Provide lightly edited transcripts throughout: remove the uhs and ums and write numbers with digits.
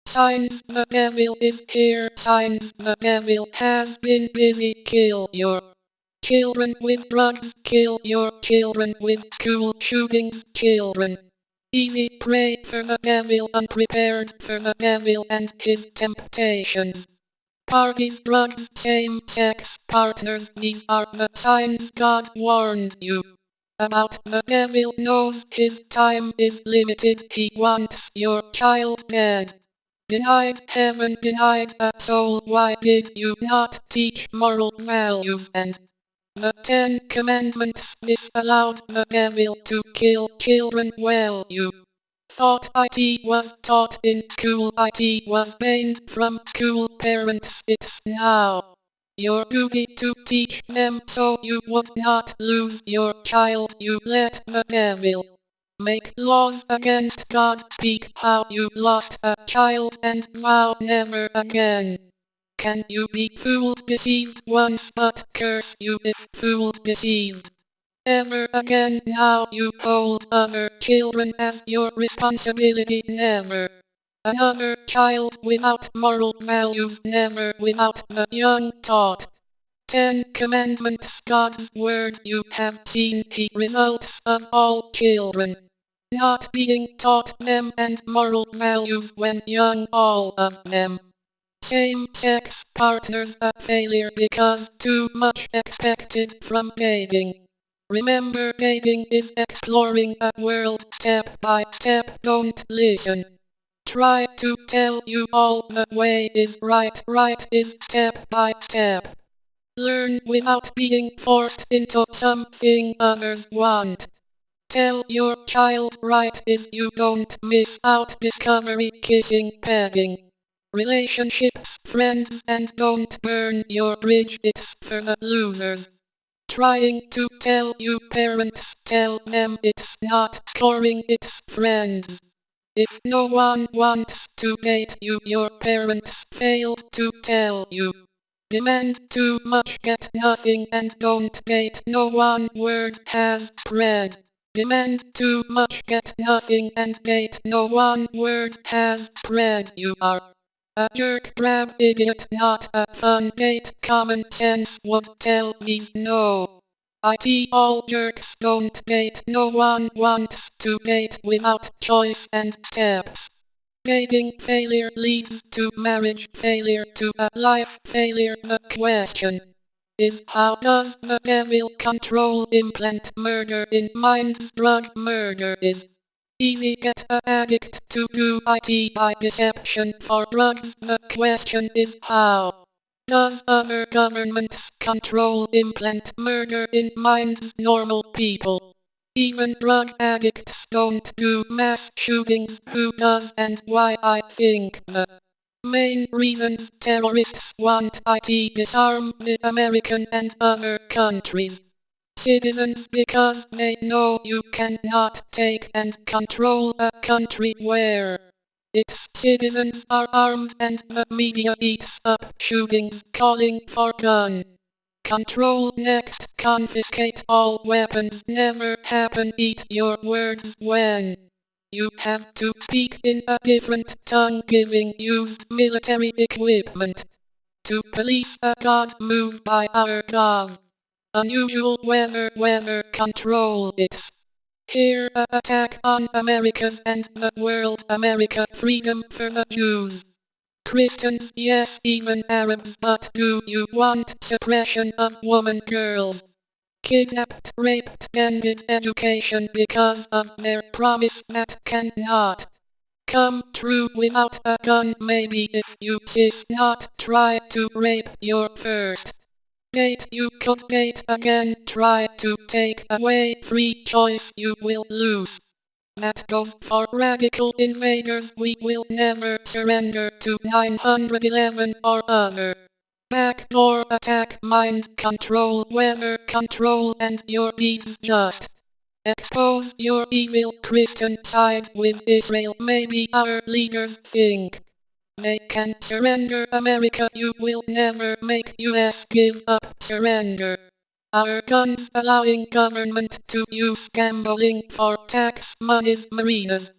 Signs the devil is here. Signs the devil has been busy. Kill your children with drugs. Kill your children with school shootings. Children easy prey for the devil, unprepared for the devil and his temptations. Parties, drugs, same-sex partners, these are the signs God warned you about. The devil knows his time is limited. He wants your child dead. Denied heaven, denied a soul. Why did you not teach moral values and the 10 Commandments? This allowed the devil to kill children. Well, you thought IT was taught in school. IT was banned from school. Parents, it's now your duty to teach them so you would not lose your child. You let the devil make laws against God. Speak how you lost a child and vow never again. Can you be fooled, deceived once, but curse you if fooled, deceived ever again? Now you hold other children as your responsibility. Never another child without moral values. Never without the young taught 10 Commandments. God's word you have seen the results of all children not being taught them and moral values when young, all of them. Same-sex partners a failure because too much expected from dating. Remember, dating is exploring a world step by step. Don't listen. Try to tell you all the way is right. Right is step by step. Learn without being forced into something others want. Tell your child right is you don't miss out. Discovery, kissing, pegging, relationships, friends, and don't burn your bridge. It's for the losers. Trying to tell you parents, tell them it's not scoring, it's friends. If no one wants to date you, your parents failed to tell you. Demand too much, get nothing, and don't date no one. Word has spread. Demand too much, get nothing, and date no one. Word has spread. You are a jerk, grab idiot, not a fun date. Common sense would tell me no. IT all jerks don't date. No one wants to date without choice and steps. Dating failure leads to marriage failure, to a life failure. The question is, how does the devil control implant murder in minds? Drug murder is easy. Get an addict to do IT by deception for drugs. The question is, how does other governments control implant murder in minds? Normal people, even drug addicts, don't do mass shootings. Who does and why? I think the main reasons terrorists want IT disarm the American and other countries' citizens because they know you cannot take and control a country where its citizens are armed and the media eats up shootings calling for gun control. Next, confiscate all weapons. Never happen. Eat your words when you have to speak in a different tongue. Giving used military equipment to police a God move by our gov. Unusual weather control. It's here a attack on Americas and the world. America, freedom for the Jews. Christians, yes, even Arabs, but do you want suppression of women, girls? Kidnapped, raped, ended education because of their promise that cannot come true without a gun. Maybe if you cis not try to rape your first date, you could date again. Try to take away free choice, you will lose. That goes for radical invaders. We will never surrender to 911 or other backdoor attack. Mind control, weather control, and your deeds just expose your evil Christian side with Israel. Maybe our leaders think they can surrender America. You will never make US give up. Surrender our guns, allowing government to use gambling for tax monies. Marinas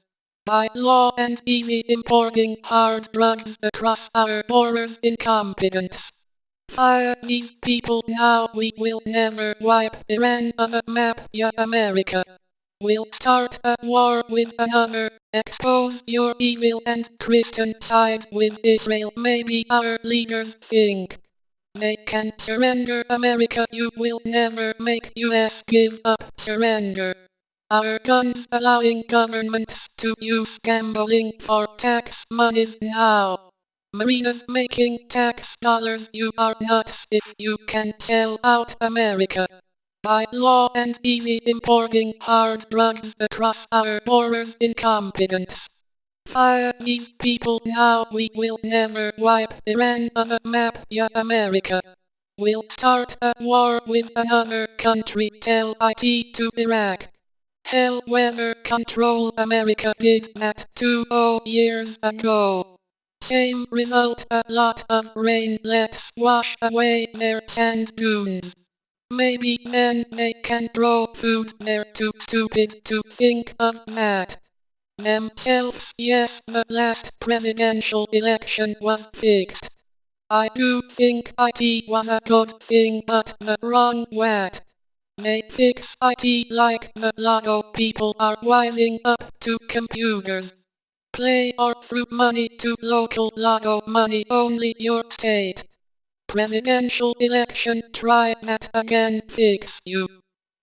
By law and easy importing hard drugs across our borders incompetence. Fire these people now, we will never wipe Iran off a map, ya America. We'll start a war with another, expose your evil and Christian side with Israel. Maybe our leaders think they can surrender America. You will never make US give up, surrender. Our guns allowing governments to use gambling for tax monies now. Marinas making tax dollars. You are nuts if you can sell out America. By law and easy importing hard drugs across our borders incompetence. Fire these people now, we will never wipe Iran off a map, ya America. We'll start a war with another country, tell IT to Iraq. Hell, weather control, America did that 20 years ago. Same result, a lot of rain, let's wash away their sand dunes. Maybe then they can grow food, they're too stupid to think of that themselves. Yes, the last presidential election was fixed. I do think IT was a good thing, but the wrong way. They fix IT like the lotto people are wising up to computers. Play or through money to local lotto money, only your state. Presidential election, try that again, fix you.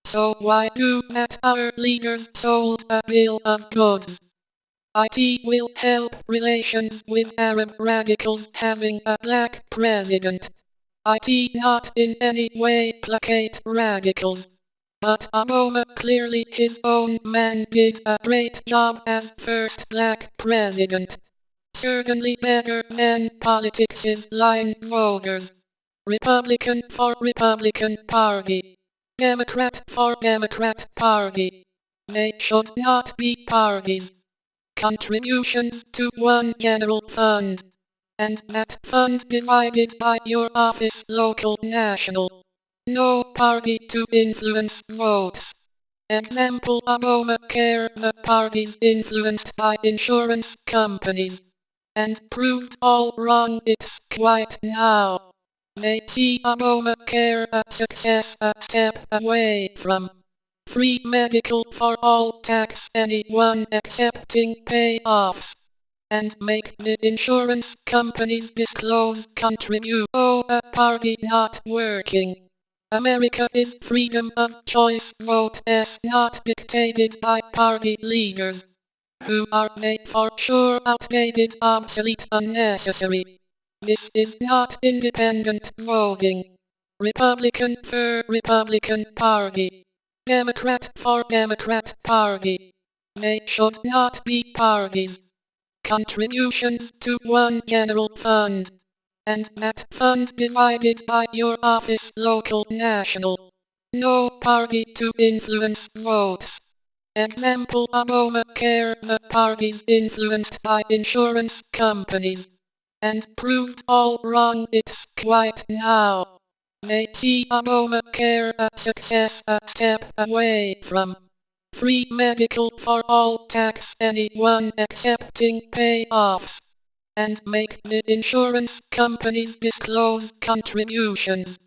So why do that? Our leaders sold a bill of goods. IT will help relations with Arab radicals having a black president. IT not in any way placate radicals. But Obama, clearly his own man, did a great job as first black president. Certainly better than politics' line voters. Republican for Republican Party. Democrat for Democrat Party. They should not be parties. Contributions to one general fund. And that fund divided by your office, local, national. No party to influence votes. Example Obamacare, the parties influenced by insurance companies. And proved all wrong, it's quite now. They see Obamacare a success, a step away from free medical for all, tax anyone accepting payoffs. And make the insurance companies disclose contribute. Oh, a party not working. America is freedom of choice, vote S not dictated by party leaders. Who are they? For sure outdated, obsolete, unnecessary. This is not independent voting. Republican for Republican Party. Democrat for Democrat Party. They should not be parties. Contributions to one general fund. And that fund divided by your office, local, national. No party to influence votes. Example Obamacare, the parties influenced by insurance companies. And proved all wrong, it's quite now. They see Obamacare a success, a step away from free medical for all, tax anyone accepting payoffs. And make the insurance companies disclose contributions.